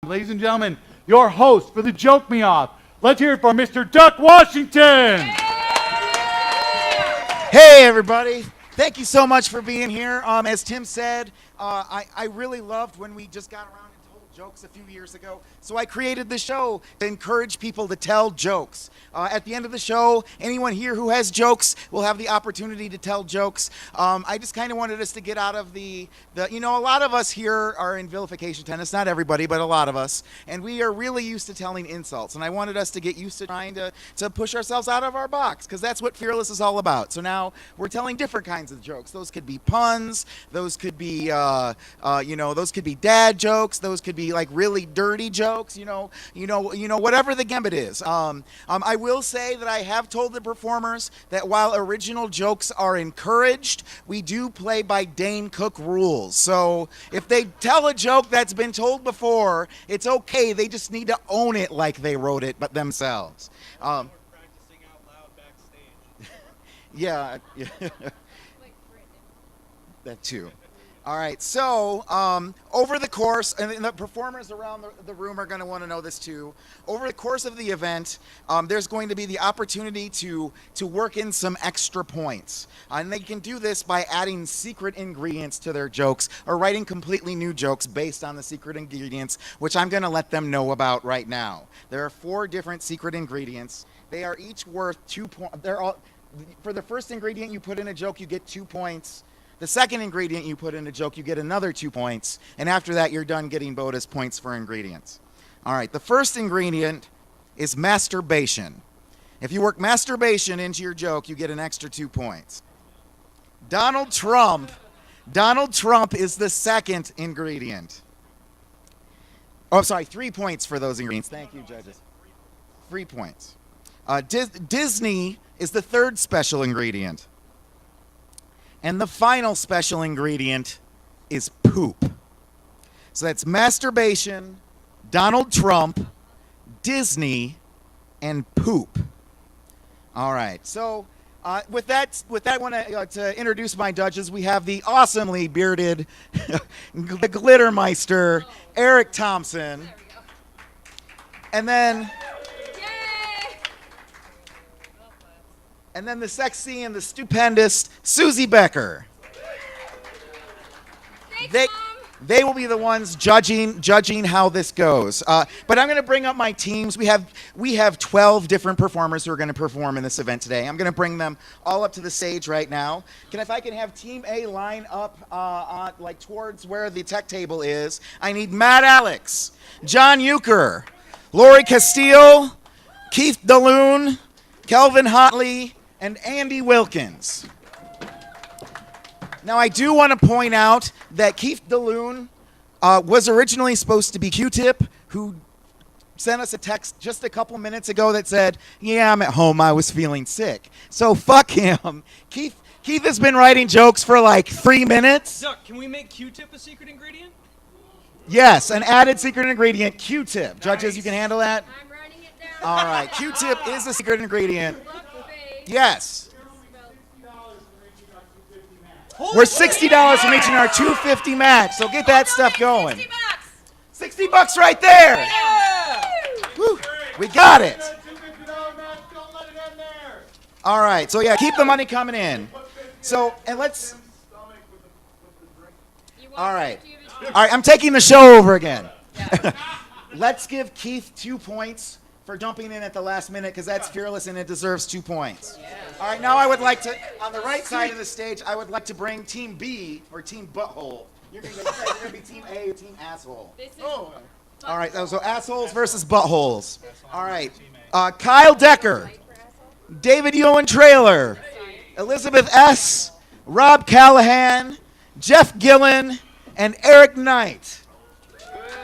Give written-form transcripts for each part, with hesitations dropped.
Ladies and gentlemen, your host for the Joke Me Off. Let's hear it for Mr. Duck Washington. Hey, everybody. Thank you so much for being here. As Tim said, I really loved when we just got around and told jokes a few years ago. So I created the show to encourage people to tell jokes. At the end of the show, anyone here who has jokes will have the opportunity to tell jokes. I just kind of wanted us to get out of the a lot of us here are in vilification tennis, not everybody, but a lot of us, and we are really used to telling insults. And I wanted us to get used to trying to push ourselves out of our box, because that's what Fearless is all about. So now we're telling different kinds of jokes. Those could be puns. Those could be, those could be dad jokes. Those could be like really dirty jokes. Whatever the gambit is. I will say that I have told the performers that while original jokes are encouraged, we do play by Dane Cook rules. So if they tell a joke that's been told before, it's okay. They just need to own it like they wrote it, but themselves. Practicing out loud backstage. Yeah. That too. All right, so over the course, and the performers around the room are going to want to know this too. Over the course of the event, there's going to be the opportunity to work in some extra points. And they can do this by adding secret ingredients to their jokes or writing completely new jokes based on the secret ingredients, which I'm going to let them know about right now. There are 4 different secret ingredients. They are each worth 2 points. For the first ingredient you put in a joke, you get 2 points. The second ingredient you put in a joke, you get another 2 points. And after that, you're done getting bonus points for ingredients. All right, the first ingredient is masturbation. If you work masturbation into your joke, you get an extra 2 points. Donald Trump is the second ingredient. Oh, sorry, 3 points for those ingredients. Thank you, judges. 3 points. Disney is the third special ingredient. And the final special ingredient is poop. So that's masturbation, Donald Trump, Disney, and poop. All right. So with that, I want to introduce my judges. We have the awesomely bearded, the Glittermeister, Eric Thompson. And then... And then the sexy and the stupendous Susie Becker. Thanks, they will be the ones judging how this goes. But I'm going to bring up my teams. We have 12 different performers who are going to perform in this event today. I'm going to bring them all up to the stage right now. If I can have Team A line up towards where the tech table is. I need Matt Alex, John Euchre, Lori Castile, Keith DeLune, Kelvin Hotley, and Andy Wilkins. Now, I do want to point out that Keith DeLune was originally supposed to be Q-Tip, who sent us a text just a couple minutes ago that said, yeah, I'm at home, I was feeling sick. So fuck him. Keith has been writing jokes for like 3 minutes. Duck, can we make Q-Tip a secret ingredient? Yes, an added secret ingredient, Q-Tip. Nice. Judges, you can handle that? I'm writing it down. All right, Q-Tip is a secret ingredient. Yes. We're $60 from reaching our 250 match, so get that stuff going. $60 right there. Yeah! Woo. We got it. All right, so yeah, keep the money coming in. So, and let's... All right, I'm taking the show over again. Let's give Keith 2 points for jumping in at the last minute, because that's fearless and it deserves 2 points. All right, now I would like to, on the right side of the stage, I would like to bring Team B, or Team Butthole. You're going to be Team A or Team Asshole. All right, so assholes versus buttholes. All right, Kyle Decker, David Ewan Trailer, Elizabeth S., Rob Callahan, Jeff Gillen, and Eric Knight.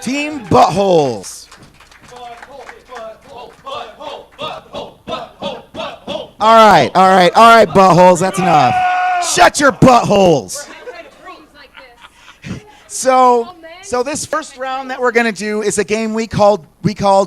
Team Buttholes. All right, buttholes, that's enough. Shut your buttholes. So, So this first round that we're going to do is a game we call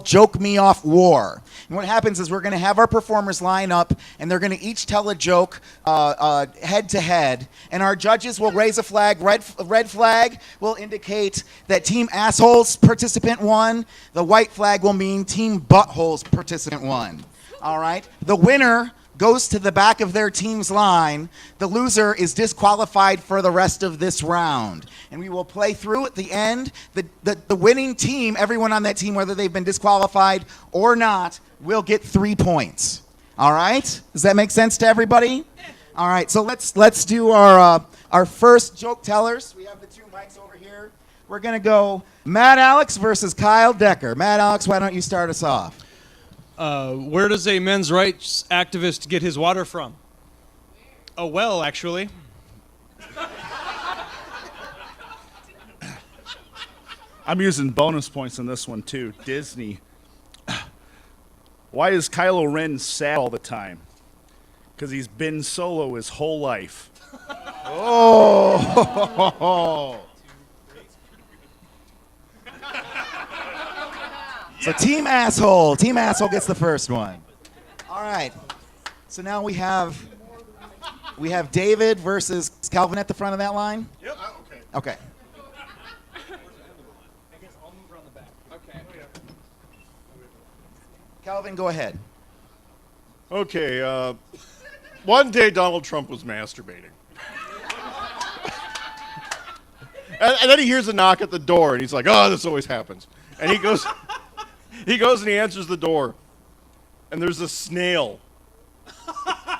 Joke Me Off War. And what happens is we're going to have our performers line up, and they're going to each tell a joke head to head. And our judges will raise a flag. Red flag will indicate that Team Assholes participant won. The white flag will mean Team Buttholes participant won. All right? The winner goes to the back of their team's line. The loser is disqualified for the rest of this round. And we will play through at the end. The winning team, everyone on that team, whether they've been disqualified or not, will get 3 points. All right? Does that make sense to everybody? All right, so let's do our first joke tellers. We have the 2 mics over here. We're going to go Matt Alex versus Kyle Decker. Matt Alex, why don't you start us off? Where does a men's rights activist get his water from? A well, actually. I'm using bonus points on this one too. Disney. Why is Kylo Ren sad all the time? Because he's been solo his whole life. Oh! So Team Asshole gets the first one. All right. So now we have David versus Calvin at the front of that line. Yep. Okay. Calvin, go ahead. Okay, one day Donald Trump was masturbating. and then he hears a knock at the door, and he's like, oh, this always happens. And he goes and he answers the door, and there's a snail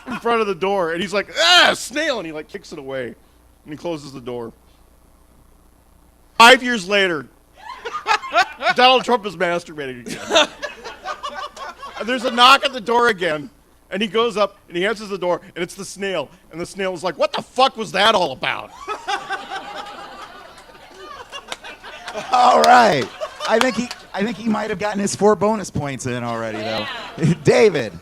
in front of the door, and he's like, ah, snail, and he like kicks it away, and he closes the door. 5 years later, Donald Trump is masturbating again. And there's a knock at the door again, and he goes up and he answers the door, and it's the snail, and the snail is like, what the fuck was that all about? All right. I think he might have gotten his 4 bonus points in already, though. David.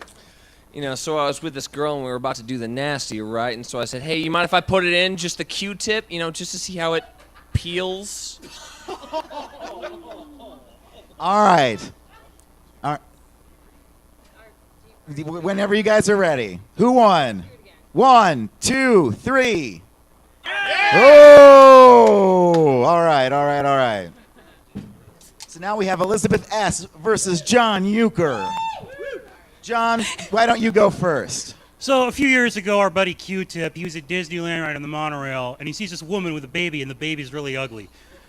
You know, so I was with this girl and we were about to do the nasty, right? And so I said, hey, you mind if I put it in, just the Q-tip, you know, just to see how it peels? All right. Whenever you guys are ready. Who won? 1, 2, 3. Oh! All right. So now we have Elizabeth S. versus John Euchre. John, why don't you go first? So a few years ago, our buddy Q-Tip, he was at Disneyland right on the monorail, and he sees this woman with a baby, and the baby's really ugly.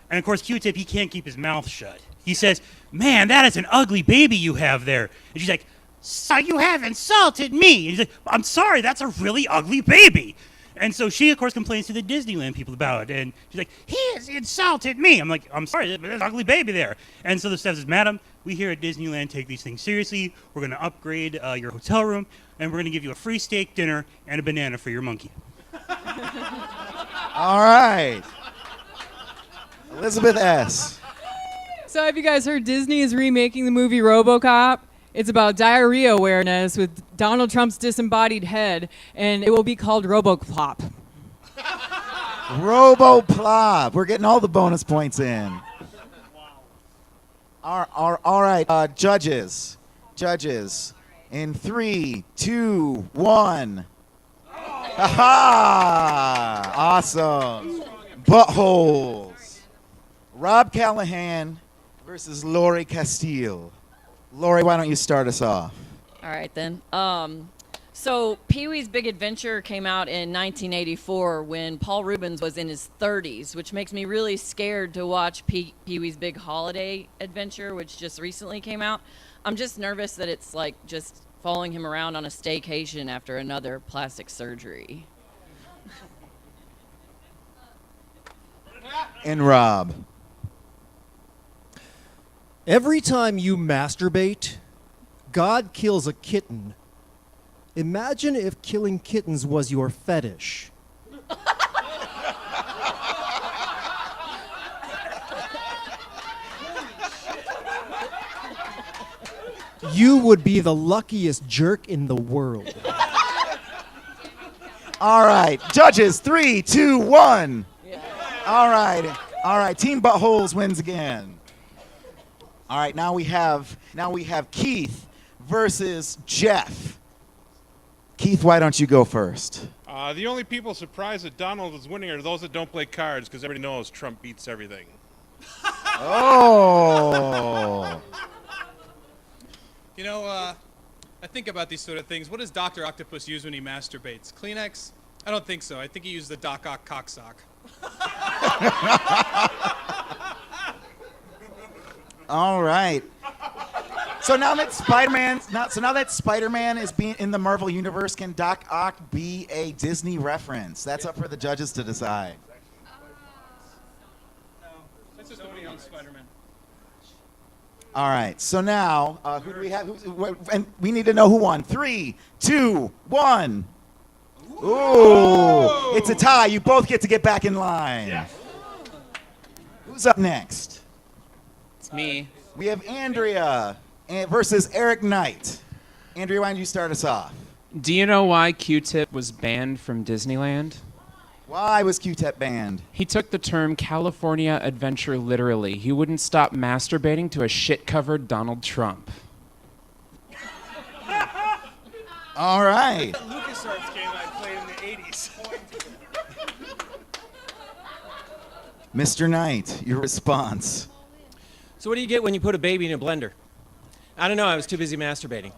And of course, Q-Tip, he can't keep his mouth shut. He says, man, that is an ugly baby you have there. And she's like, so you have insulted me. And he's like, I'm sorry, that's a really ugly baby. And so she, of course, complains to the Disneyland people about it. And she's like, he has insulted me. I'm like, I'm sorry, there's an ugly baby there. And so the staff says, madam, we here at Disneyland take these things seriously. We're going to upgrade your hotel room, and we're going to give you a free steak dinner and a banana for your monkey. All right. Elizabeth S. So have you guys heard Disney is remaking the movie RoboCop? It's about diarrhea awareness with Donald Trump's disembodied head, and it will be called RoboPlop. RoboPlop. We're getting all the bonus points in. All right, judges. In 3, 2, 1. Aha! Awesome. Buttholes. Rob Callahan versus Lori Castile. Lori, why don't you start us off? All right, then. So Pee-wee's Big Adventure came out in 1984 when Paul Reubens was in his 30s, which makes me really scared to watch Pee-wee's Big Holiday Adventure, which just recently came out. I'm just nervous that it's like just following him around on a staycation after another plastic surgery. And Rob. Every time you masturbate, God kills a kitten. Imagine if killing kittens was your fetish. You would be the luckiest jerk in the world. All right, judges, 3, 2, 1. All right. All right, Team Buttholes wins again. All right, now we have Keith versus Jeff. Keith, why don't you go first? The only people surprised that Donald is winning are those that don't play cards, because everybody knows Trump beats everything. Oh. You know, I think about these sort of things. What does Dr. Octopus use when he masturbates? Kleenex? I don't think so. I think he used the Doc Ock cocksock. All right. So now that Spider-Man is being in the Marvel universe, can Doc Ock be a Disney reference? That's up for the judges to decide. No, that's just only on Spider-Man. All right. So now, who do we have? And we need to know who won. 3, 2, 1. Ooh! It's a tie. You both get to get back in line. Yeah. Who's up next? It's me. We have Andrea versus Eric Knight. Andrea, why don't you start us off? Do you know why Q-Tip was banned from Disneyland? Why was Q-Tip banned? He took the term California Adventure literally. He wouldn't stop masturbating to a shit-covered Donald Trump. All right. LucasArts game I played in the 80s. Mr. Knight, your response. So what do you get when you put a baby in a blender? I don't know, I was too busy masturbating.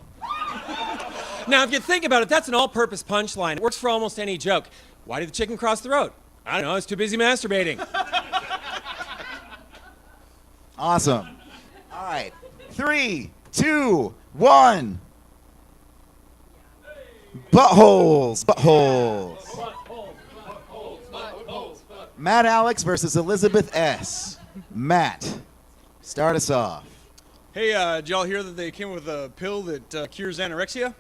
Now, if you think about it, that's an all-purpose punchline. It works for almost any joke. Why did the chicken cross the road? I don't know, I was too busy masturbating. Awesome. All right. 3, 2, 1. Buttholes. Matt Alex versus Elizabeth S. Matt, start us off. Hey, did y'all hear that they came up with a pill that cures anorexia?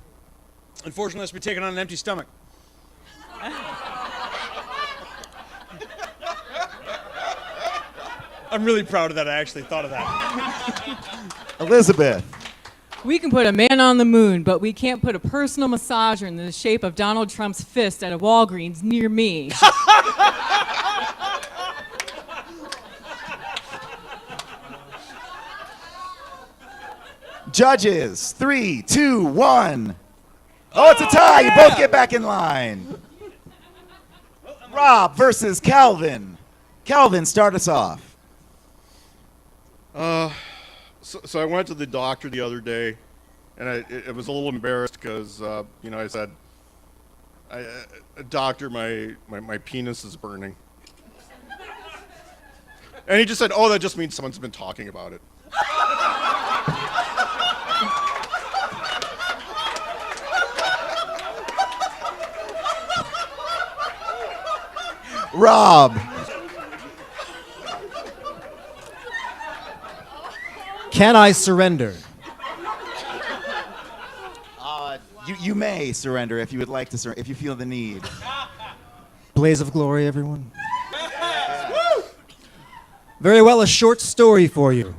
Unfortunately, it has to be taken on an empty stomach. I'm really proud of that. I actually thought of that. Elizabeth. We can put a man on the moon, but we can't put a personal massager in the shape of Donald Trump's fist at a Walgreens near me. Judges, 3, 2, 1. Oh, it's a tie. You both get back in line. Rob versus Calvin. Calvin, start us off. So I went to the doctor the other day, and I was a little embarrassed because, I said, doctor, my penis is burning. And he just said, oh, that just means someone's been talking about it. Rob. Can I surrender? You may surrender if you would like to if you feel the need. Blaze of glory, everyone. Very well, a short story for you.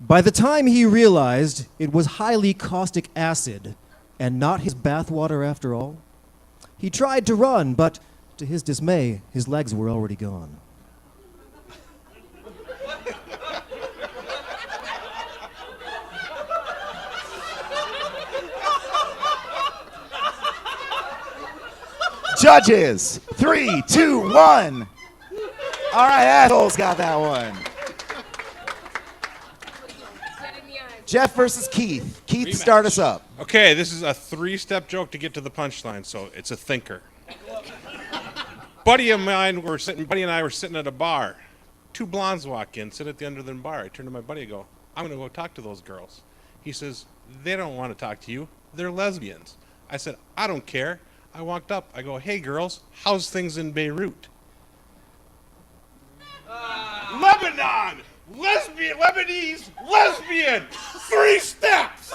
By the time he realized it was highly caustic acid and not his bathwater after all, he tried to run, but to his dismay, his legs were already gone. Judges, 3, 2, 1. All right, assholes got that one. Jeff versus Keith. Keith, start us up. Okay, this is a 3-step joke to get to the punchline, so it's a thinker. Buddy and I were sitting at a bar. 2 blondes walk in, sit at the end of the bar. I turn to my buddy and go, I'm going to go talk to those girls. He says, they don't want to talk to you. They're lesbians. I said, I don't care. I walked up. I go, hey, girls, how's things in Beirut? Lebanon! Lebanese lesbian! 3 steps!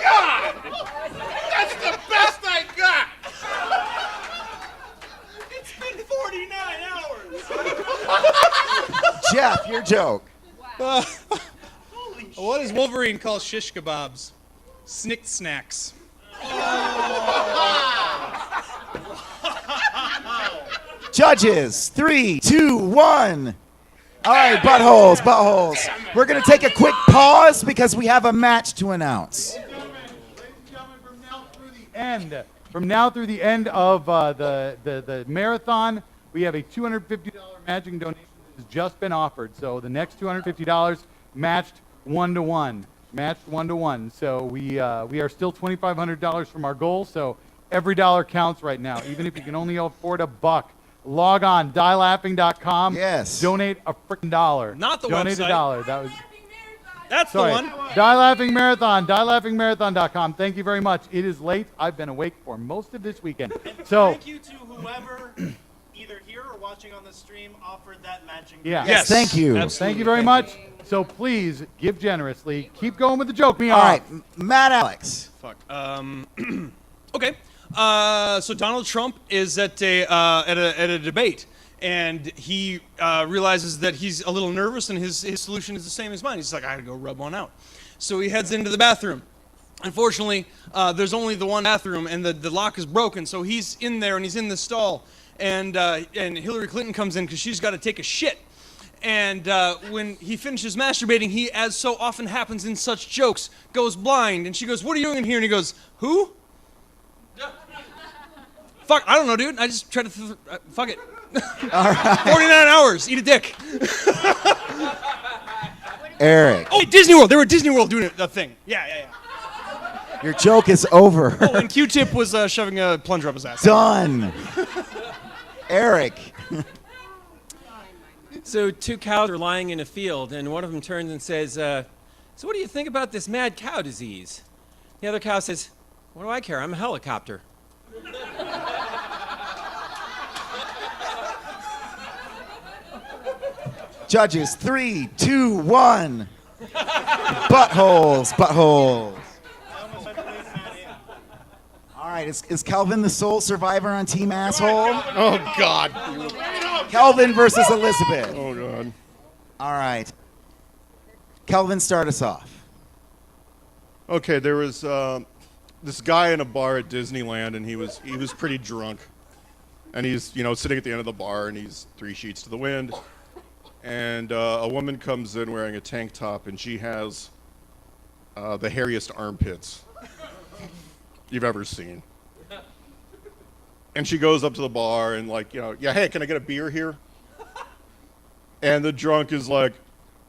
God! That's the best I got! It's been 49 hours! Jeff, your joke. What does Wolverine call shish kebabs? Snick snacks. Judges, 3, 2, 1. All right, buttholes. We're going to take a quick pause because we have a match to announce. From now through the end of the marathon, we have a $250 matching donation that has just been offered. So the next $250 matched 1-to-1. So we are still $2,500 from our goal. So every dollar counts right now, even if you can only afford $1. Log on, dielaughing.com. Yes. Donate a freaking dollar. Not the Donate website. $1. That was. That's Sorry. the one. Die Laughing Marathon, dielaughingmarathon.com. Thank you very much. It is late. I've been awake for most of this weekend. So, thank you to whoever, either here or watching on the stream, offered that matching. yeah. Yes, thank you. Absolutely. Thank you very much. So please give generously. Keep going with the joke. Me All off. right, Matt Alex. Fuck. Okay. So Donald Trump is at a debate, and he realizes that he's a little nervous, and his solution is the same as mine. He's like, I gotta go rub one out. So he heads into the bathroom. Unfortunately, there's only the one bathroom, and the lock is broken. So he's in there, and he's in the stall, and Hillary Clinton comes in because she's got to take a shit. And when he finishes masturbating, he, as so often happens in such jokes, goes blind. And she goes, "What are you doing in here?" And he goes, "Who?" Fuck, I don't know, dude. I just tried to, fuck it. All right. 49 hours, eat a dick. Eric. Oh, Disney World. They were at Disney World doing a thing. Yeah. Your joke is over. Oh, and Q-Tip was shoving a plunger up his ass. Done. Eric. So two cows are lying in a field, and one of them turns and says, so what do you think about this mad cow disease? The other cow says, what do I care? I'm a helicopter. Judges, 3, 2, 1. Buttholes. All right, is Kelvin the sole survivor on Team Asshole? Oh, God. Kelvin versus Elizabeth. Oh, God. All right. Kelvin, start us off. Okay, there was this guy in a bar at Disneyland, and he was pretty drunk. And he's, sitting at the end of the bar, and he's 3 sheets to the wind. And a woman comes in wearing a tank top, and she has the hairiest armpits you've ever seen. And she goes up to the bar and yeah, hey, can I get a beer here? And the drunk is like,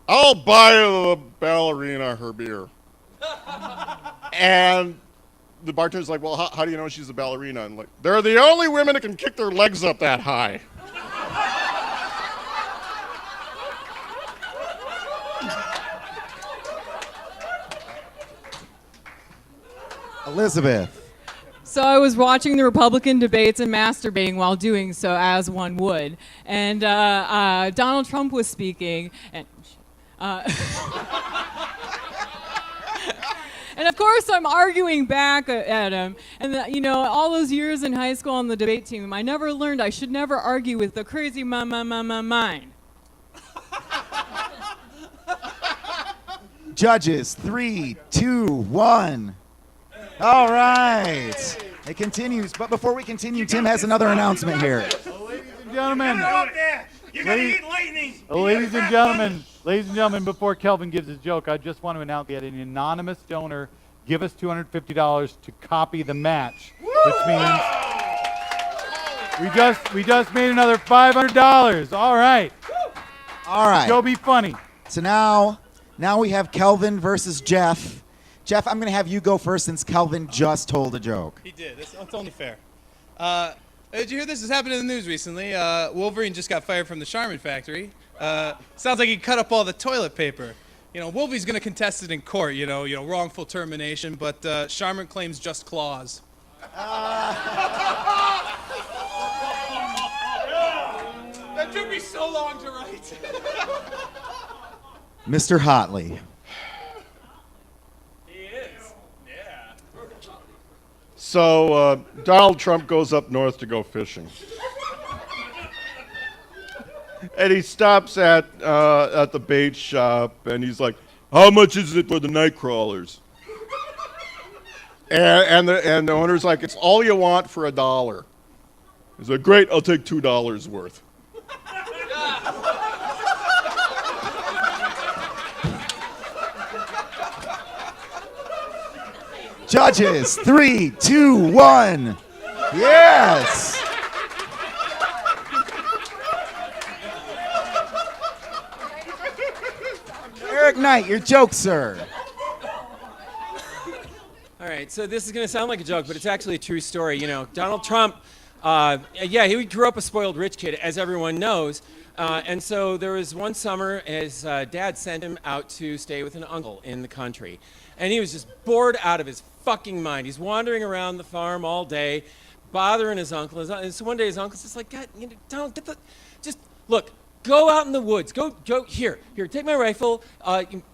I'll buy the ballerina her beer. And the bartender's like, well, how do you know she's a ballerina? And they're the only women that can kick their legs up that high. Elizabeth. So I was watching the Republican debates and masturbating while doing so, as one would. And Donald Trump was speaking, and and of course I'm arguing back at him. And all those years in high school on the debate team, I never learned I should never argue with the crazy mind. Judges, 3, 2, 1. All right. It continues. But before we continue, Tim has another announcement here. Ladies and gentlemen. You're gonna eat lightning. Ladies and gentlemen, before Kelvin gives his joke, I just want to announce we had an anonymous donor give us $250 to copy the match, which means we just made another $500. All right. All right. Go be funny. So now we have Kelvin versus Jeff. Jeff, I'm going to have you go first since Kelvin just told a joke. He did. That's only fair. Did you hear this? This happened in the news recently. Wolverine just got fired from the Charmin factory. Sounds like he cut up all the toilet paper. Wolverine's going to contest it in court, wrongful termination, but Charmin claims just claws. That took me so long to write. Mr. Hotley. So Donald Trump goes up north to go fishing. And he stops at the bait shop, and he's like, how much is it for the night crawlers? And the owner's like, it's all you want for $1. He's like, great, I'll take $2 worth. Judges, 3, 2, 1. Yes. Eric Knight, your joke, sir. All right, so this is going to sound like a joke, but it's actually a true story. You know, Donald Trump, he grew up a spoiled rich kid, as everyone knows. And so there was one summer, his dad sent him out to stay with an uncle in the country. And he was just bored out of his fucking mind. He's wandering around the farm all day, bothering his uncle. And so one day his uncle's just like, God, Donald, look, go out in the woods. Go, here, take my rifle,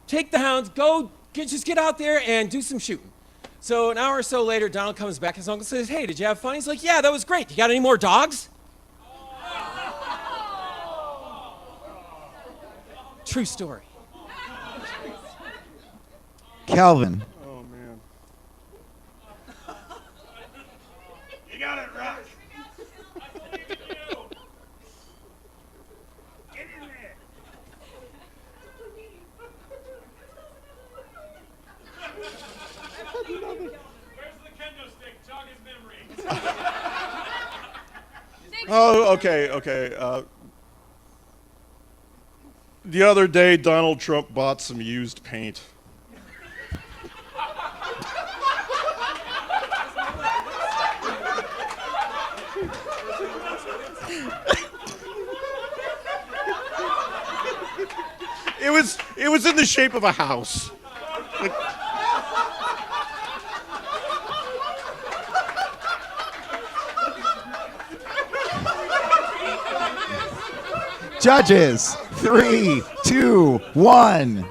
take the hounds, just get out there and do some shooting. So an hour or so later, Donald comes back. His uncle says, hey, did you have fun? He's like, yeah, that was great. You got any more dogs? True story. Calvin. Oh, man. You got it, Rock. Get in there. Where's the kendo stick? Jog his memory. Oh, okay. The other day, Donald Trump bought some used paint. It was in the shape of a house. Judges, 3, 2, 1.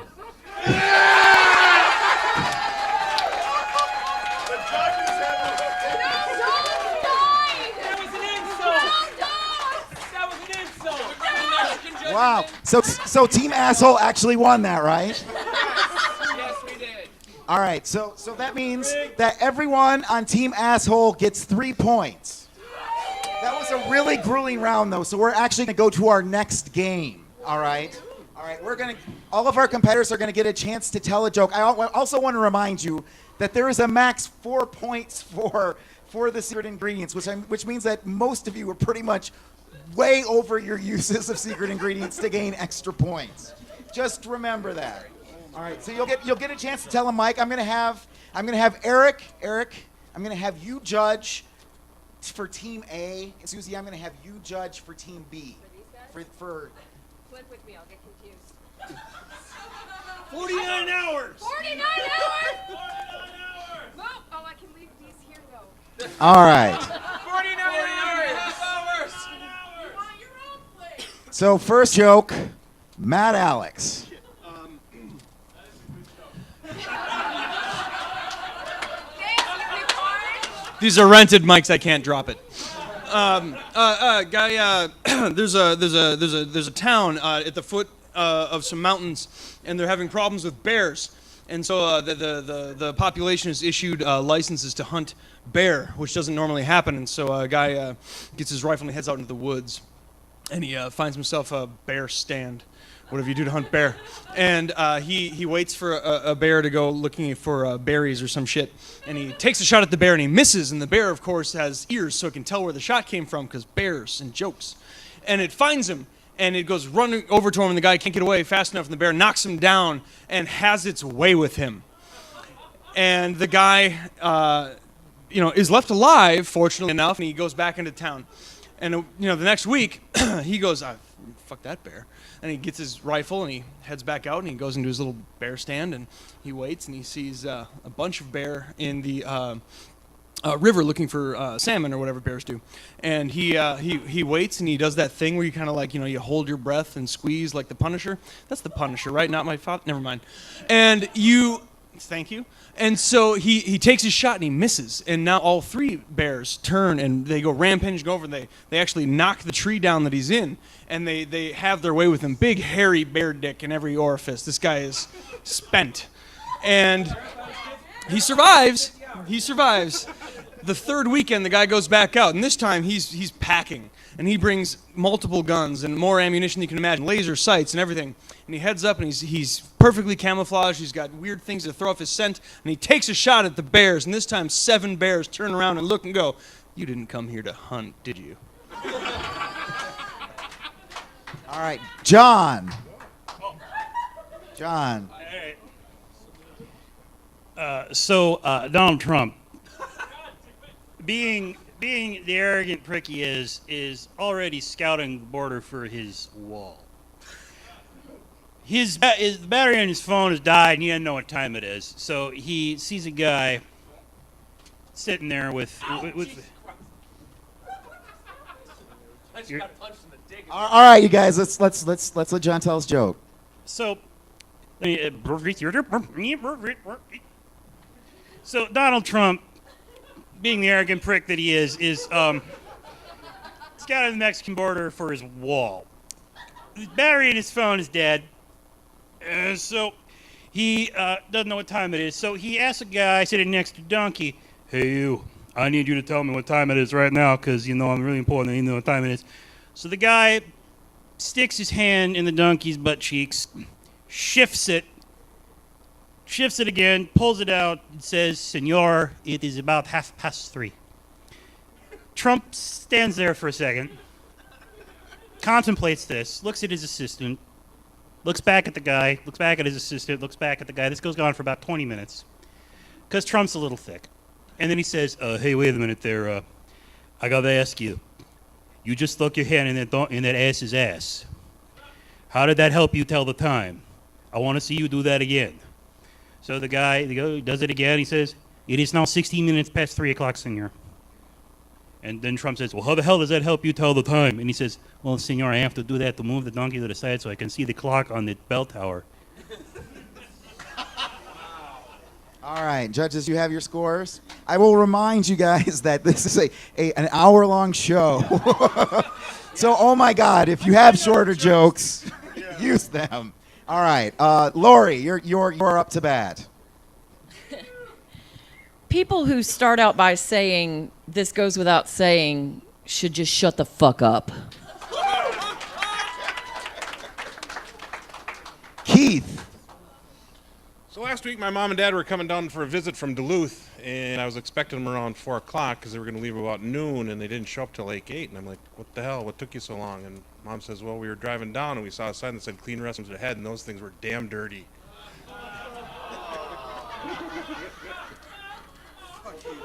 Wow. So Team Asshole actually won that, right? Yes, we did. All right. So that means that everyone on Team Asshole gets 3 points. That was a really grueling round, though. So we're actually going to go to our next game. All right. All of our competitors are going to get a chance to tell a joke. I also want to remind you that there is a max 4 points for the secret ingredients, which means that most of you are pretty much way over your uses of secret ingredients to gain extra points. Just remember that. All right, so you'll get a chance to tell him, Mike. I'm gonna have Eric. I'm gonna have you judge for Team A, and Susie, I'm gonna have you judge for Team B. For Flip with me, I'll get confused. 49 hours. 49 hours? 49 hours. Well, I can leave these here though. all right. 49 hours. So first joke, Matt Alex. These are rented mics. I can't drop it. Guy, there's a town at the foot of some mountains, and they're having problems with bears. And so the population has issued licenses to hunt bear, which doesn't normally happen. And so a guy gets his rifle and he heads out into the woods, and he finds himself a bear stand. Whatever you do to hunt bear. And he waits for a bear to go looking for berries or some shit. And he takes a shot at the bear and he misses. And the bear, of course, has ears so it can tell where the shot came from because bears and jokes. And it finds him and it goes running over to him and the guy can't get away fast enough and the bear knocks him down and has its way with him. And the guy, is left alive, fortunately enough, and he goes back into town. And, the next week, he goes, fuck that bear. And he gets his rifle and he heads back out and he goes into his little bear stand and he waits and he sees a bunch of bear in the river looking for salmon or whatever bears do. And he waits and he does that thing where you kind of like, you hold your breath and squeeze like the Punisher. That's the Punisher, right? Not my father. Never mind. And thank you. And so he takes his shot and he misses. And now all 3 bears turn and they go rampaging over and they actually knock the tree down that he's in. And they have their way with him. Big, hairy bear dick in every orifice. This guy is spent. And he survives. The third weekend, the guy goes back out, and this time he's packing, and he brings multiple guns and more ammunition than you can imagine, laser sights and everything. And he heads up, and he's perfectly camouflaged. He's got weird things to throw off his scent, and he takes a shot at the bears. And this time, 7 bears turn around and look and go, "You didn't come here to hunt, did you?" All right, John. John. So Donald Trump, being the arrogant prick he is already scouting the border for his wall. His battery on his phone has died, and he doesn't know what time it is. So he sees a guy sitting there with I just got punched in the dick. All right, you guys, let's let John tell his joke. So, so Donald Trump, being the arrogant prick that he is scouting the Mexican border for his wall. His battery in his phone is dead, so he doesn't know what time it is. So he asks a guy sitting next to Donkey, "Hey you, I need you to tell me what time it is right now, because I'm really important. I need to know what time it is." So the guy sticks his hand in the donkey's butt cheeks, shifts it again, pulls it out, and says, "Senor, it is about 3:30. Trump stands there for a second, contemplates this, looks at his assistant, looks back at the guy, looks back at his assistant, looks back at the guy. This goes on for about 20 minutes, because Trump's a little thick. And then he says, "Hey, wait a minute there. I got to ask you. You just stuck your hand in that ass's ass. How did that help you tell the time? I want to see you do that again." So the guy does it again. He says, "It is now 16 minutes past 3 o'clock, senor." And then Trump says, "Well, how the hell does that help you tell the time?" And he says, "Well, senor, I have to do that to move the donkey to the side so I can see the clock on the bell tower." All right, judges, you have your scores. I will remind you guys that this is an hour-long show. So, oh my God, if you have shorter jokes, use them. All right, Lori, you're up to bat. People who start out by saying "this goes without saying" should just shut the fuck up. Keith. So last week, my mom and dad were coming down for a visit from Duluth, and I was expecting them around 4 o'clock because they were going to leave about noon, and they didn't show up till like 8. And I'm like, "What the hell? What took you so long?" And Mom says, "Well, we were driving down, and we saw a sign that said clean restrooms ahead, and those things were damn dirty."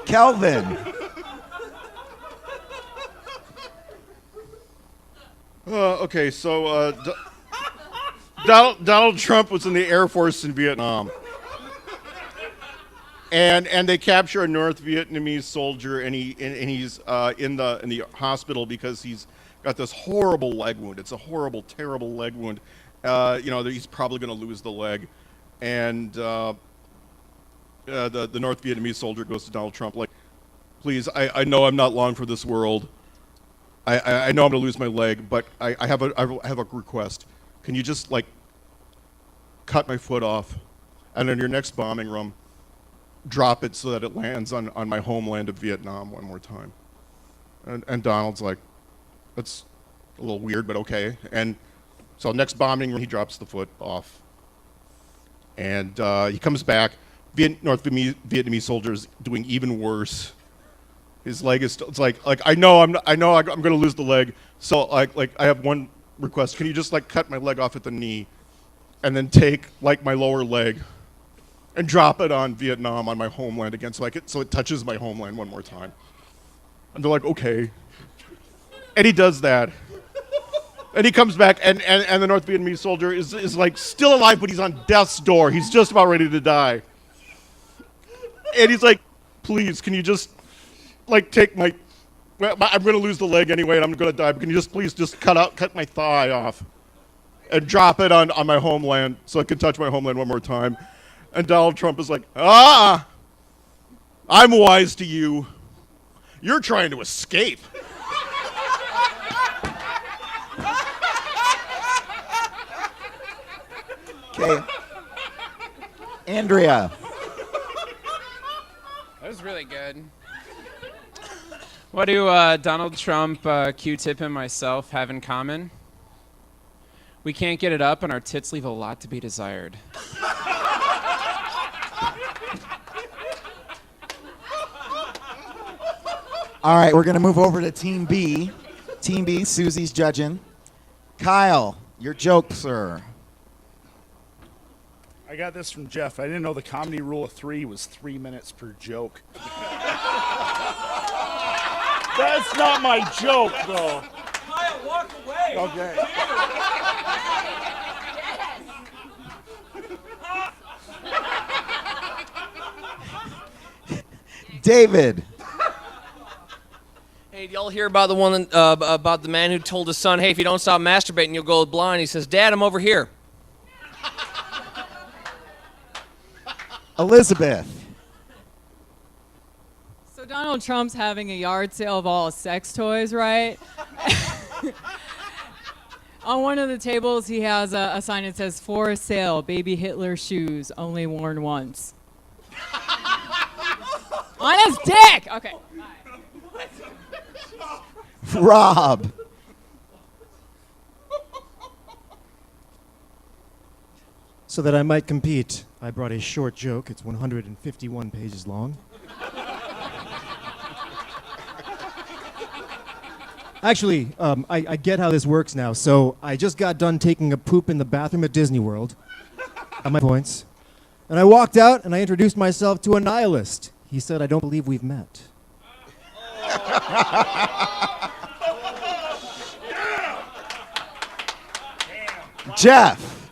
Kelvin. Okay, so Donald Trump was in the Air Force in Vietnam. And they capture a North Vietnamese soldier, and he's in the hospital because he's got this horrible leg wound. It's a horrible, terrible leg wound. He's probably going to lose the leg, and the North Vietnamese soldier goes to Donald Trump like, "Please, I know I'm not long for this world. I know I'm going to lose my leg, but I have a request. Can you just cut my foot off, and in your next bombing run, drop it so that it lands on my homeland of Vietnam one more time?" And Donald's like, "That's a little weird, but okay." And so next bombing run, he drops the foot off, and he comes back. North Vietnamese soldiers doing even worse. His leg is it's like I know I'm going to lose the leg. So I have one request. Can you just cut my leg off at the knee, and then take my lower leg, and drop it on Vietnam, on my homeland again, so it touches my homeland one more time? And they're like, "Okay." And he does that. And he comes back, and the North Vietnamese soldier is still alive, but he's on death's door. He's just about ready to die. And he's like, "Please, can you just take my I'm going to lose the leg anyway, and I'm going to die, but can you please cut my thigh off and drop it on my homeland so it can touch my homeland one more time?" And Donald Trump is like, "I'm wise to you. You're trying to escape." Okay. Andrea. That was really good. What do Donald Trump, Q-Tip, and myself have in common? We can't get it up, and our tits leave a lot to be desired. All right, we're going to move over to Team B. Team B, Susie's judging. Kyle, your joke, sir. I got this from Jeff. I didn't know the comedy rule of 3 was 3 minutes per joke. That's not my joke, though. Kyle, walk away. Okay. David. Hey, did y'all hear about the one about the man who told his son, "Hey, if you don't stop masturbating, you'll go blind"? He says, "Dad, I'm over here." Elizabeth. So Donald Trump's having a yard sale of all his sex toys, right? On one of the tables, he has a sign that says, "For sale, baby Hitler shoes, only worn once." On his dick! Okay. Rob. So that I might compete, I brought a short joke. It's 151 pages long. Actually, I get how this works now. So I just got done taking a poop in the bathroom at Disney World. Got my points. And I walked out and I introduced myself to a nihilist. He said, "I don't believe we've met." Jeff.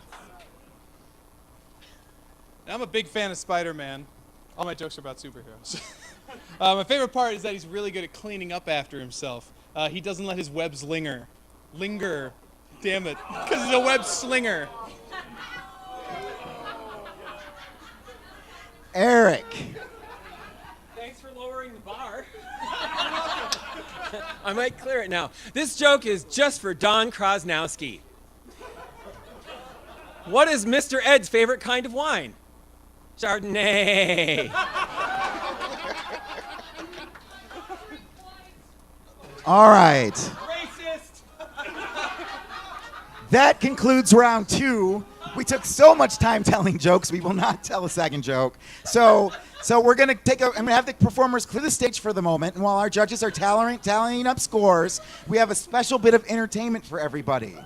I'm a big fan of Spider-Man. All my jokes are about superheroes. My favorite part is that he's really good at cleaning up after himself. He doesn't let his webs linger. Damn it. Because he's a web slinger. Eric. Thanks for lowering the bar. I might clear it now. This joke is just for Don Krasnowski. What is Mr. Ed's favorite kind of wine? Chardonnay. All right. Racist. That concludes round 2. We took so much time telling jokes, we will not tell a second joke. So we're gonna I'm gonna have the performers clear the stage for the moment, and while our judges are tallying up scores, we have a special bit of entertainment for everybody.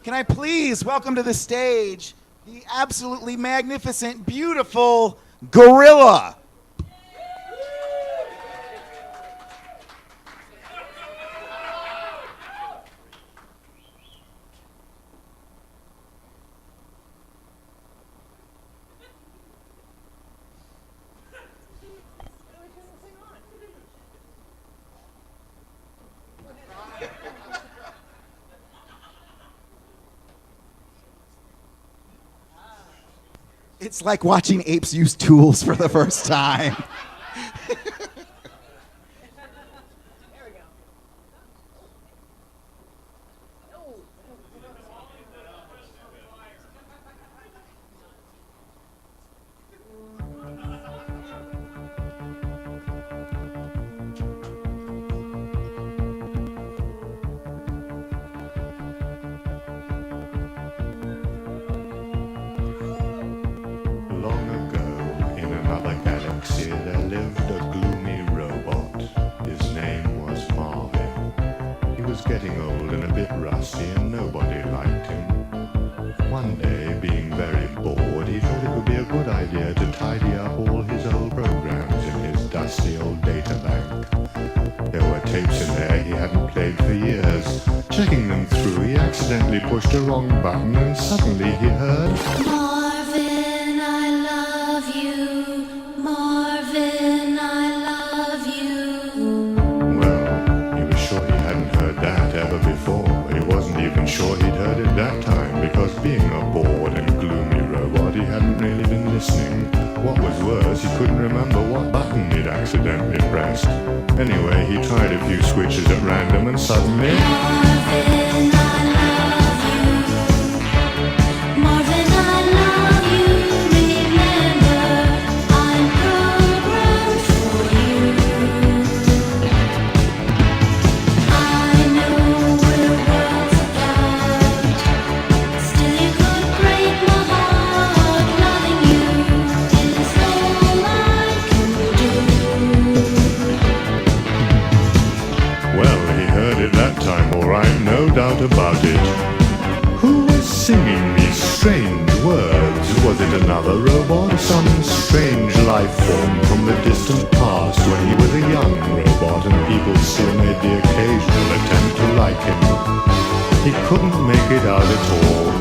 Can I please welcome to the stage the absolutely magnificent, beautiful Gorilla. It's like watching apes use tools for the first time. There lived a gloomy robot. His name was Marvin. He was getting old and a bit rusty and nobody liked him. One day, being very bored, he thought it would be a good idea to tidy up all his old programs in his dusty old data bank. There were tapes in there he hadn't played for years. Checking them through, he accidentally pushed a wrong button and suddenly he heard... Marvin, I love you. Marvin, I love you. Well, he was sure he hadn't heard that ever before, but he wasn't even sure he'd heard it that time, because being a bored and gloomy robot, he hadn't really been listening. What was worse, he couldn't remember what button he'd accidentally pressed. Anyway, he tried a few switches at random and suddenly... Marvin, I love you. Marvin, I love you. Remember, I'm programmed for you. strange words. Was it another robot? Some strange life form from the distant past when he was a young robot and people still made the occasional attempt to like him. He couldn't make it out at all,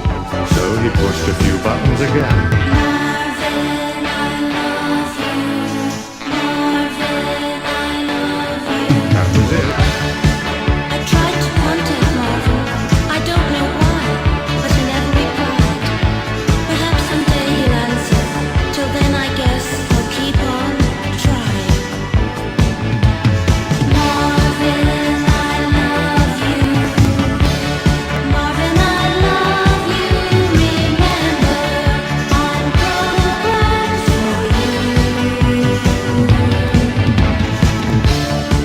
so he pushed a few buttons again. That was it. I tried to contact Marvel. I don't know why, but he never replied. Perhaps someday he'll answer. Till then, I guess I'll keep on trying. Marvin, I love you. Marvin, I love you. Remember, I'm programmed for you.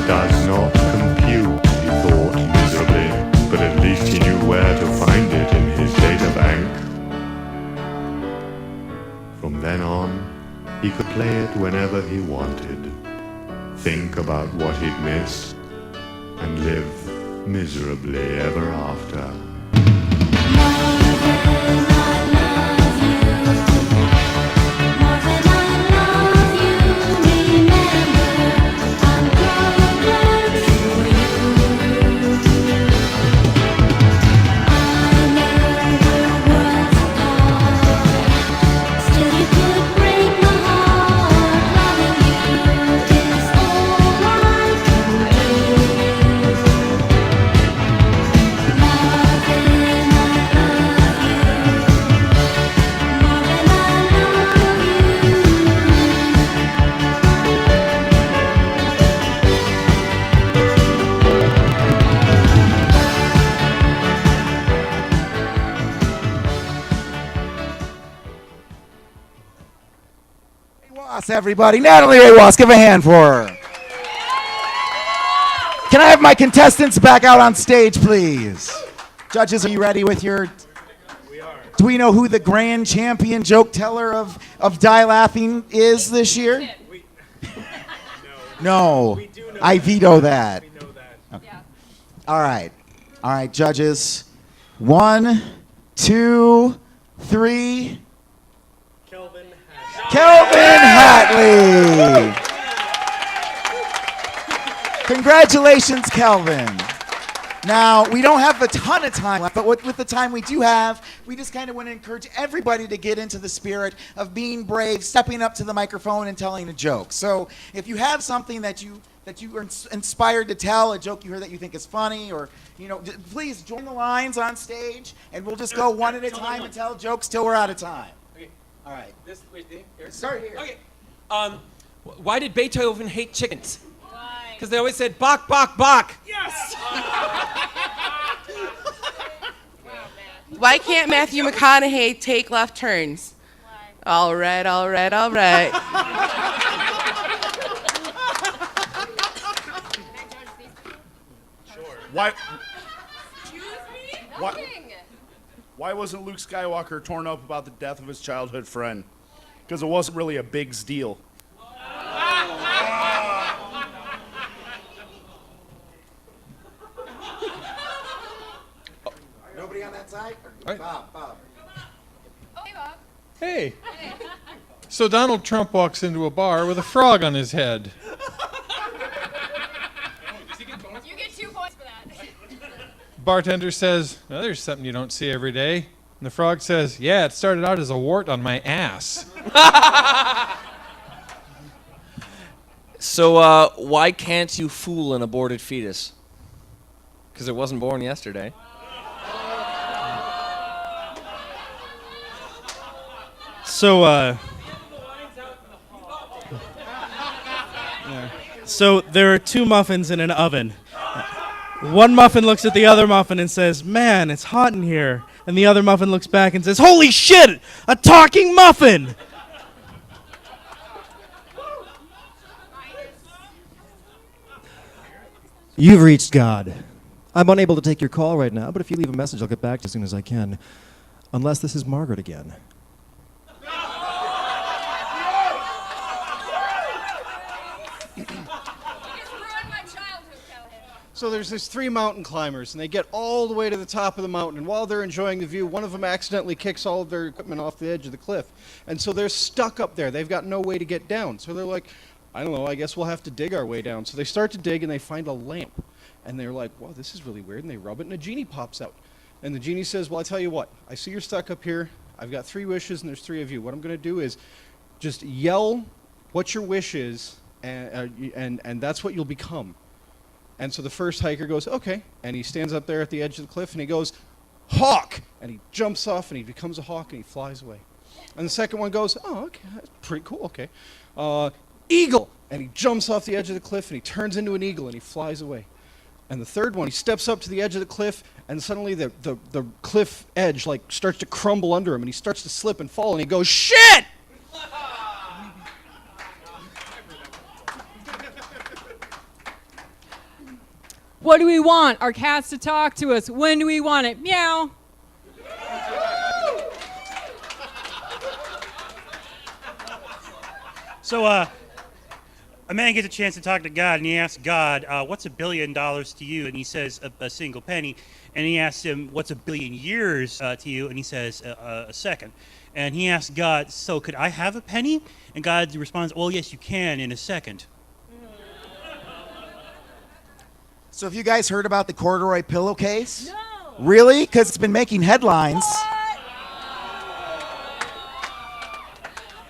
Does not compute, he thought miserably, but at least he knew where to find it in his data bank. From then on, he could play it whenever he wanted, think about what he'd missed, and live miserably ever after. Everybody, Natalie Ray Ross, give a hand for her. Can I have my contestants back out on stage, please? Judges, are you ready with your... We are. Do we know who the grand champion joke teller of Die Laughing is this year? No. I veto that. We know that. Okay. All right. All right, judges. 1, 2, 3... Kelvin Hatley. Congratulations, Kelvin. Now, we don't have a ton of time left, but with the time we do have, we just kind of want to encourage everybody to get into the spirit of being brave, stepping up to the microphone and telling a joke. So if you have something that you are inspired to tell, a joke you heard that you think is funny, or, please join the lines on stage, and we'll just go one at a time and tell jokes till we're out of time. All right. Start here. Okay. Why did Beethoven hate chickens? Why? Because they always said bok, bok, bok. Yes! Why can't Matthew McConaughey take left turns? Why? All right, all right, all right. Why wasn't Luke Skywalker torn up about the death of his childhood friend? Because it wasn't really a big deal. Nobody on that side? Right. Bob. Oh, hey, Bob. Hey. So Donald Trump walks into a bar with a frog on his head. You get 2 points for that. Bartender says, well, there's something you don't see every day. And the frog says, yeah, it started out as a wart on my ass. So, why can't you fool an aborted fetus? Because it wasn't born yesterday. So there are 2 muffins in an oven. One muffin looks at the other muffin and says, man, it's hot in here. And the other muffin looks back and says, holy shit, a talking muffin! You've reached God. I'm unable to take your call right now, but if you leave a message, I'll get back to you as soon as I can. Unless this is Margaret again. So there's these 3 mountain climbers, and they get all the way to the top of the mountain. And while they're enjoying the view, one of them accidentally kicks all of their equipment off the edge of the cliff. And so they're stuck up there. They've got no way to get down. So they're like, I don't know, I guess we'll have to dig our way down. So they start to dig, and they find a lamp. And they're like, wow, this is really weird. And they rub it, and a genie pops out. And the genie says, well, I tell you what. I see you're stuck up here. I've got 3 wishes, and there's 3 of you. What I'm going to do is just yell what your wish is, and that's what you'll become. And so the first hiker goes, okay. And he stands up there at the edge of the cliff, and he goes, hawk! And he jumps off, and he becomes a hawk, and he flies away. And the second one goes, oh, okay, that's pretty cool, okay. Eagle! And he jumps off the edge of the cliff, and he turns into an eagle, and he flies away. And the third one, he steps up to the edge of the cliff, and suddenly the cliff edge like starts to crumble under him, and he starts to slip and fall, and he goes, shit! What do we want? Our cats to talk to us. When do we want it? Meow. So, a man gets a chance to talk to God, and he asks God, what's $1 billion to you? And he says, a single penny. And he asks him, what's 1 billion years to you? And he says, a second. And he asks God, so could I have a penny? And God responds, well, yes, you can in a second. So have you guys heard about the corduroy pillowcase? No. Really? Because it's been making headlines.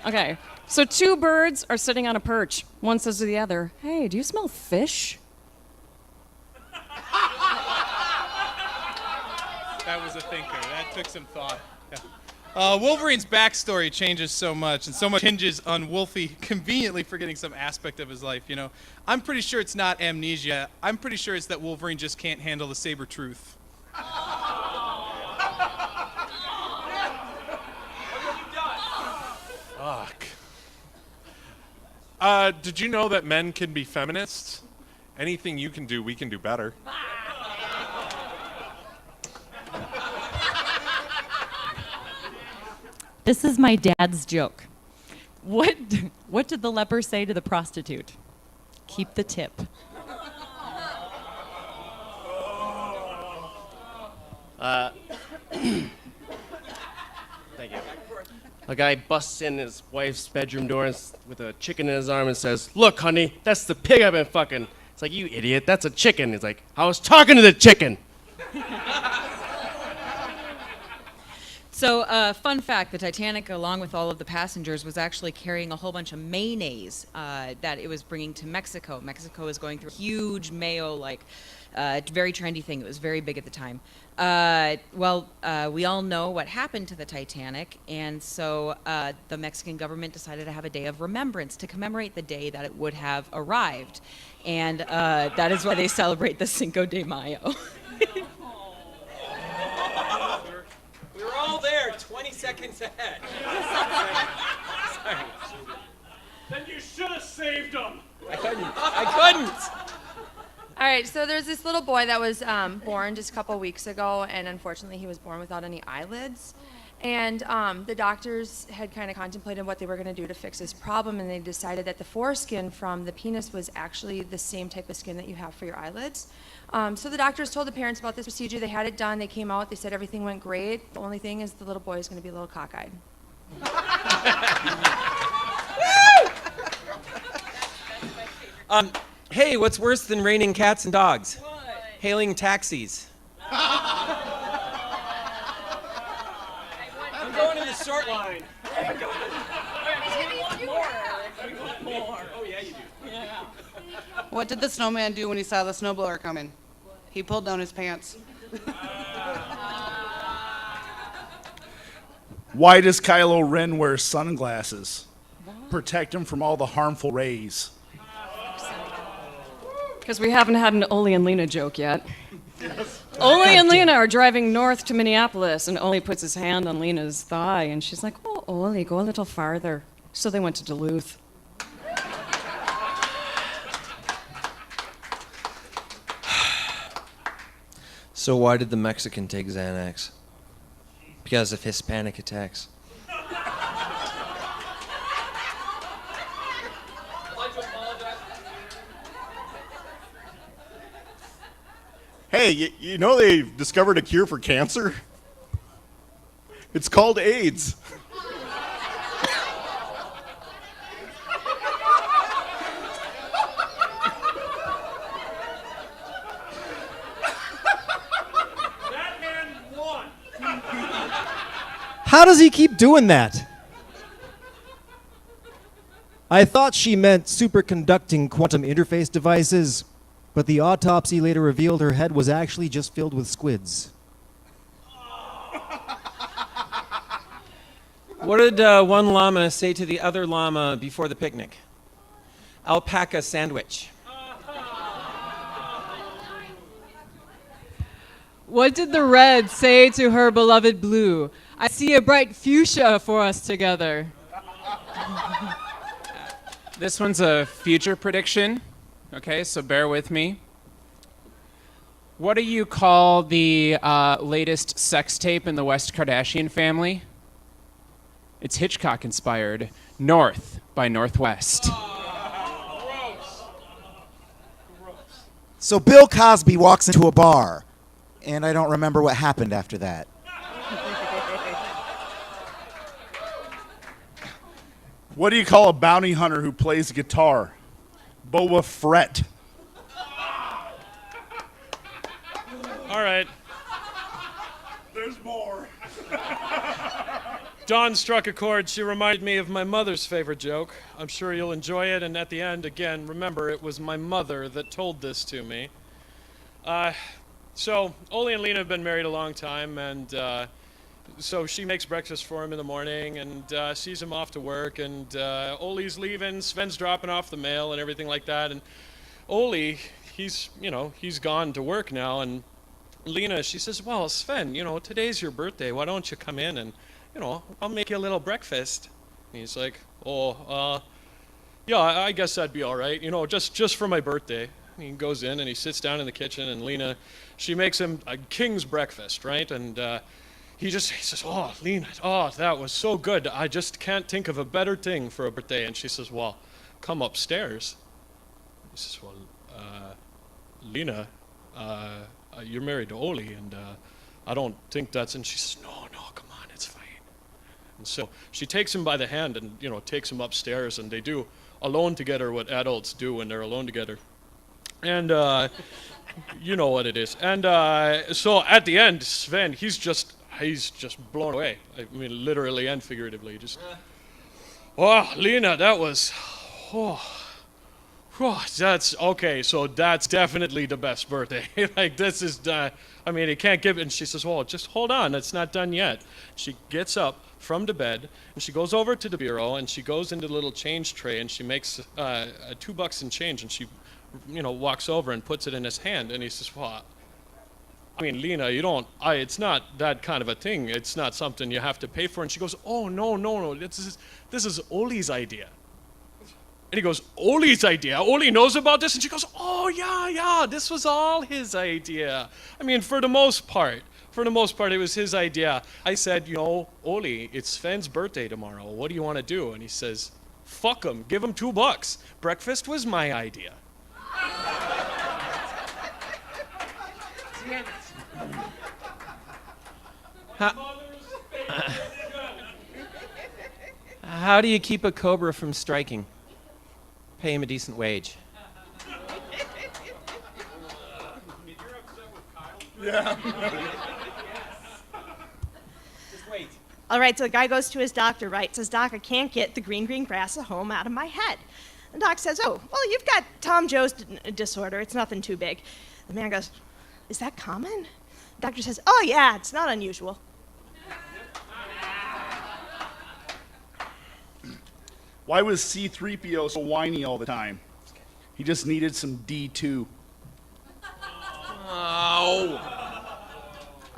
Okay, so 2 birds are sitting on a perch. One says to the other, hey, do you smell fish? That was a thinker. That took some thought. Yeah. Wolverine's backstory changes so much, and so much hinges on Wolfie conveniently forgetting some aspect of his life, you know. I'm pretty sure it's not amnesia. I'm pretty sure it's that Wolverine just can't handle the saber truth. Fuck. Did you know that men can be feminists? Anything you can do, we can do better. This is my dad's joke. What did the leper say to the prostitute? Keep the tip. Thank you. A guy busts in his wife's bedroom door with a chicken in his arm and says, look, honey, that's the pig I've been fucking. It's like, you idiot, that's a chicken. He's like, I was talking to the chicken. So, fun fact, the Titanic, along with all of the passengers, was actually carrying a whole bunch of mayonnaise that it was bringing to Mexico. Mexico is going through a huge mayo, very trendy thing. It was very big at the time. We all know what happened to the Titanic, and so the Mexican government decided to have a day of remembrance to commemorate the day that it would have arrived. And that is why they celebrate the Cinco de Mayo. We were all there 20 seconds ahead. Sorry. Then you should have saved him. I couldn't. All right, so there's this little boy that was born just a couple weeks ago, and unfortunately he was born without any eyelids. And the doctors had kind of contemplated what they were going to do to fix this problem, and they decided that the foreskin from the penis was actually the same type of skin that you have for your eyelids. So the doctors told the parents about this procedure. They had it done. They came out. They said everything went great. The only thing is the little boy is going to be a little cockeyed. Hey, what's worse than raining cats and dogs? What? Hailing taxis. I'm going in the short line. Oh, yeah, you do. Yeah. What did the snowman do when he saw the snowblower coming? He pulled down his pants. Why does Kylo Ren wear sunglasses? Protect him from all the harmful rays. Because we haven't had an Ole and Lena joke yet. Ole and Lena are driving north to Minneapolis, and Ole puts his hand on Lena's thigh, and she's like, oh, Ole, go a little farther. So they went to Duluth. So why did the Mexican take Xanax? Because of Hispanic attacks. Hey, you know they've discovered a cure for cancer? It's called AIDS. How does he keep doing that? I thought she meant superconducting quantum interface devices, but the autopsy later revealed her head was actually just filled with squids. What did one llama say to the other llama before the picnic? Alpaca sandwich. What did the red say to her beloved blue? I see a bright fuchsia for us together. This one's a future prediction. Okay, so bear with me. What do you call the latest sex tape in the West Kardashian family? It's Hitchcock inspired. North by Northwest. So Bill Cosby walks into a bar, and I don't remember what happened after that. What do you call a bounty hunter who plays guitar? Boba Fett. All right. There's more. Dawn struck a chord. She reminded me of my mother's favorite joke. I'm sure you'll enjoy it. And at the end, again, remember, it was my mother that told this to me. So Ole and Lena have been married a long time, and so she makes breakfast for him in the morning and sees him off to work, and Ole's leaving, Sven's dropping off the mail and everything like that, and Ole, he's gone to work now, and Lena, she says, well, Sven, today's your birthday, why don't you come in and, I'll make you a little breakfast. And he's like, yeah, I guess that'd be all right, just for my birthday. And he goes in and he sits down in the kitchen, and Lena, she makes him a king's breakfast, right? And he says, oh, Lena, that was so good. I just can't think of a better thing for a birthday. And she says, well, come upstairs. He says, well, Lena, you're married to Ole, and I don't think that's, and she says, no, come on, it's fine. And so she takes him by the hand and, takes him upstairs, and they do alone together what adults do when they're alone together. And you know what it is. And so at the end, Sven, he's just blown away. I mean, literally and figuratively. Just, oh, Lena, that was, that's, okay, so that's definitely the best birthday. Like, this is, he can't give it. And she says, well, just hold on, it's not done yet. She gets up from the bed, and she goes over to the bureau, and she goes into the little change tray, and she makes $2 in change, and she walks over and puts it in his hand, and he says, well, Lena, it's not that kind of a thing. It's not something you have to pay for. And she goes, oh, no, this is Ole's idea. And he goes, Ole's idea? Ole knows about this? And she goes, oh, yeah, this was all his idea. For the most part, it was his idea. I said, Ole, it's Sven's birthday tomorrow. What do you want to do? And he says, fuck him, give him $2. Breakfast was my idea. How do you keep a cobra from striking? Pay him a decent wage. Yeah. Just wait. All right, so the guy goes to his doctor, right? Says, Doc, I can't get the green grass at home out of my head. The doc says, oh, well, you've got Tom Jones disorder. It's nothing too big. The man goes, is that common? The doctor says, oh, yeah, it's not unusual. Why was C-3PO so whiny all the time? He just needed some D2. Oh.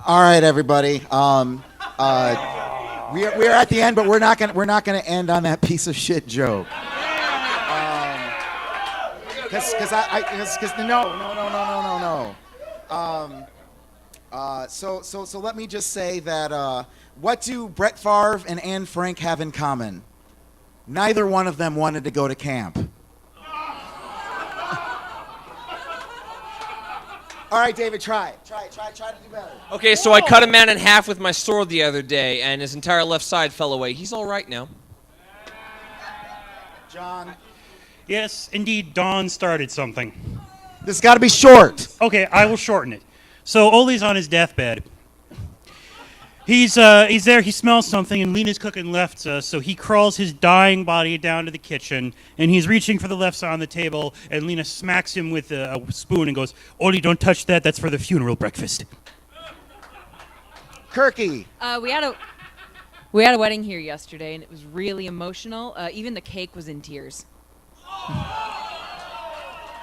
All right, everybody. We are at the end, but we're not gonna end on that piece of shit joke. So let me just say that what do Brett Favre and Anne Frank have in common? Neither one of them wanted to go to camp. All right, David, try it. Try to do better. Okay, so I cut a man in half with my sword the other day, and his entire left side fell away. He's all right now. John. Yes, indeed, Dawn started something. This has got to be short. Okay, I will shorten it. So Ole's on his deathbed. He's there, he smells something, and Lena's cooking lefts, so he crawls his dying body down to the kitchen, and he's reaching for the lefts on the table, and Lena smacks him with a spoon and goes, Ole, don't touch that, that's for the funeral breakfast. Kirky. We had a wedding here yesterday, and it was really emotional. Even the cake was in tears.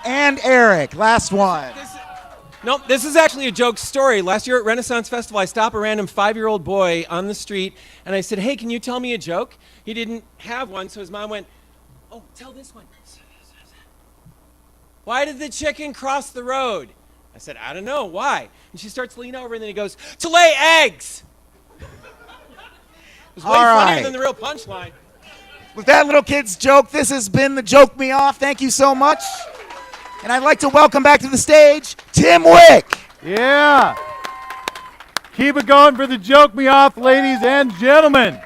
And Eric, last one. Nope, this is actually a joke story. Last year at Renaissance Festival, I stopped a random 5-year-old boy on the street, and I said, hey, can you tell me a joke? He didn't have one, so his mom went, oh, tell this one. Why did the chicken cross the road? I said, I don't know, why? And she starts leaning over, and then he goes, to lay eggs! It was way funnier than the real punchline. With that little kid's joke, this has been the Joke Me Off. Thank you so much. And I'd like to welcome back to the stage, Tim Wick. Yeah. Keep it going for the Joke Me Off, ladies and gentlemen.